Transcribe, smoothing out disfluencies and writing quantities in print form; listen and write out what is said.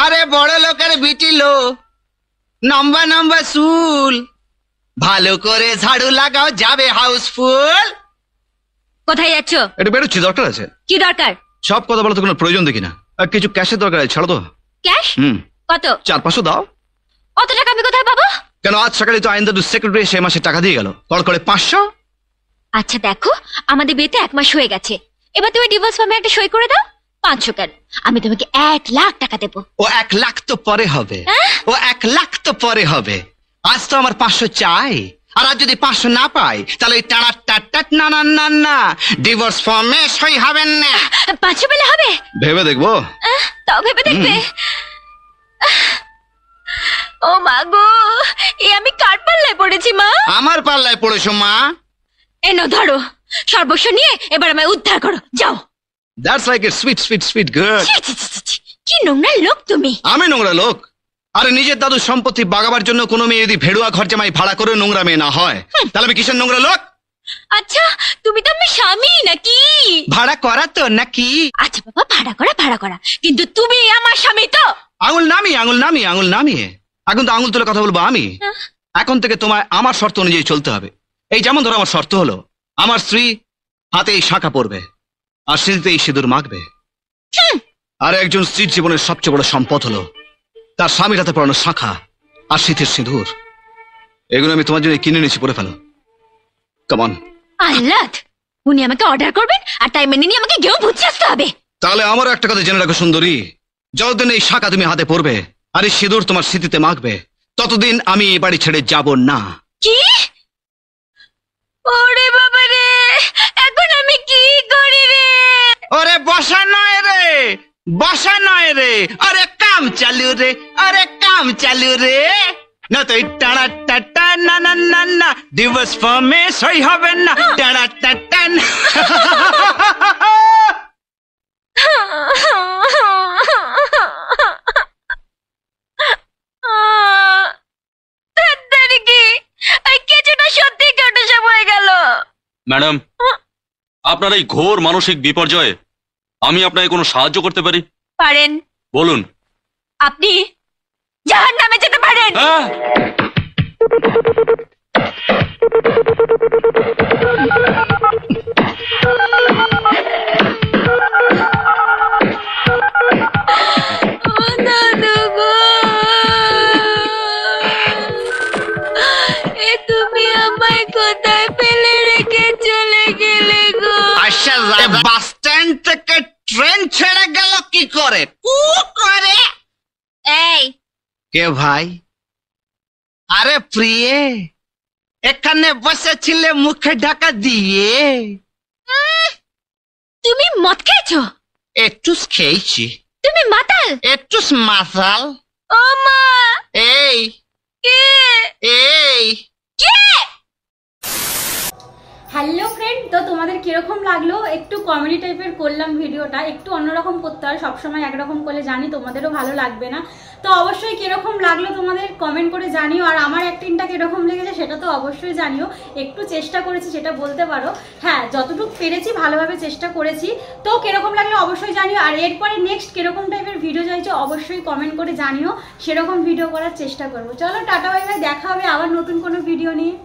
আরে বড় লোকের বিটি লো, লম্বা লম্বা চুল, ভালো করে ঝাড়ু লাগাও, যাবে হাউসফুল। কোথায় যাচ্ছ? এটা বেরোচ্ছি, দরকার আছে। কি দরকার? সব কথা বলা তো কোনো প্রয়োজন দেখি না। আর কিছু ক্যাশের দরকার আছে, ছাড়ো তো। ক্যাশ? কত? 400-500 দাও। অত টাকা আমি কোথায় পাবো? কেন, আজ সকালে তো আইনদাদু সেক্রেটারি সে মাসে টাকা দিয়ে গেল, কল করে 500। আচ্ছা দেখো, আমাদের বিয়েতে 1 মাস হয়ে গেছে, এবার তুমি ডিভোর্স ফর্মে একটা সই করে দাও। 500 কেন, আমি তোমাকে 1 লাখ টাকা দেবো। ও 1 লাখ তো পরে হবে, ও 1 লাখ তো পরে হবে। আজ তো আমার 500 চাই, আর আজ যদি 500 না পাই তাহলে ওই টানা টাট না না না না ডিভোর্স ফর্মে সই হবেন না। 500 পেলে হবে? ভেবে দেখবো। তাও ভেবে দেখবে? ও মা গো, আমি কার পাল্লায় পড়েছি মা? আমার পাল্লায় পড়েছো মা। এনো ধরো, সর্বস্ব নিয়ে এবার আমায় উদ্ধার করো, যাও। That's like a sweet sweet sweet girl. কি নোংরা লোক তুমি। আমি নোংরা লোক? আরে নিজের দাদুর সম্পত্তি বাগাবার জন্য কোনো মেয়ে যদি ভেড়ুয়া ঘর জামাই ভাড়া করে নোংরা মেয়ে না হয়, তাহলে আমি কিসের নোংরা লোক? আচ্ছা, তুমি তো আমার স্বামী নাকি? ভাড়া করা তো নাকি? আচ্ছা বাবা, ভাড়া করা, কিন্তু তুমি আমার স্বামী তো? আঙুল নামিয়ে এখন তো আঙুল তুলে কথা বলবো আমি। এখন থেকে তোমায় আমার শর্ত অনুযায়ী চলতে হবে। এই যেমন ধরো, আমার শর্ত হলো আমার স্ত্রী হাতে এই শাঁখা পরবে আর সিঁথিতে এই সিঁদুর মাখবে। আর একজন স্ত্রীর জীবনের সবচেয়ে বড় সম্পদ হলো তার স্বামীর হাতে পরানো শাঁখা আর সিঁথির সিঁদুর। এগুলো আমি তোমার জন্য কিনে নিয়েছি, পরে ফেলো। কেমন? আল্লাহ, উনি আমাকে অর্ডার করবেন আর তাই মেনে নিয়ে আমাকে গেও ভুতছে আসতে হবে। তাহলে আমারও একটা কথা জেনে রাখো সুন্দরী, যতদিন এই শাঁখা তুমি হাতে পরবে আর এই সিঁদুর তোমার স্মৃতিতে মাখবে, ততদিন আমি এই বাড়ি ছেড়ে যাব না। কি? ওরে বাবা রে, এখন আমি কি করি রে? ওরে বসা নয় রে, আরে কাম চালু রে, না তো টানা টাটা না না না না ডিভোর্স ফর্মে সই হবে না। টানা টাটা ম্যাডাম, আপনার এই ঘোর মানসিক বিপর্যয়ে আমি আপনাকে কোনো সাহায্য করতে পারি? পারেন। বলুন। আপনি জাহান্নামে যেতে পারেন। তুমি আমায় কোথায় ফেলে রেখে চলে গেলে গো? আচ্ছা, বাস স্ট্যান্ড থেকে ট্রেন ছেড়ে গেল কি করে? এই কে ভাই? আরে প্রিয়ে, এখানে বসেছিলে মুখে ঢাকা দিয়ে? তুমি মদ খেয়েছো? একটু খেয়েছি। তুমি মাতাল? একটু মাতাল। ও মা, এই কে? এই কে? হ্যালো ফ্রেন্ড, তো তোমাদের কিরকম লাগলো? একটু কমেডি টাইপের করলাম ভিডিওটা, একটু অন্যরকম করতে হয়, সবসময় একরকম করলে জানি তোমাদেরও ভালো লাগবে না। তো অবশ্যই কিরকম লাগলো তোমাদের কমেন্ট করে জানিও, আর আমার অ্যাক্টিংটা কিরকম লেগেছে সেটা তো অবশ্যই জানিও। একটু চেষ্টা করেছি সেটা বলতে পারো, হ্যাঁ যতটুকু পেরেছি ভালোভাবে চেষ্টা করেছি। তো কিরকম লাগলো অবশ্যই জানিও, আর এরপরে নেক্সট কিরকম টাইপের ভিডিও চাইছো অবশ্যই কমেন্ট করে জানিও, সেরকম ভিডিও করার চেষ্টা করবো। চলো টাটা বাই বাই, দেখা হবে আবার নতুন কোনো ভিডিও নিয়ে।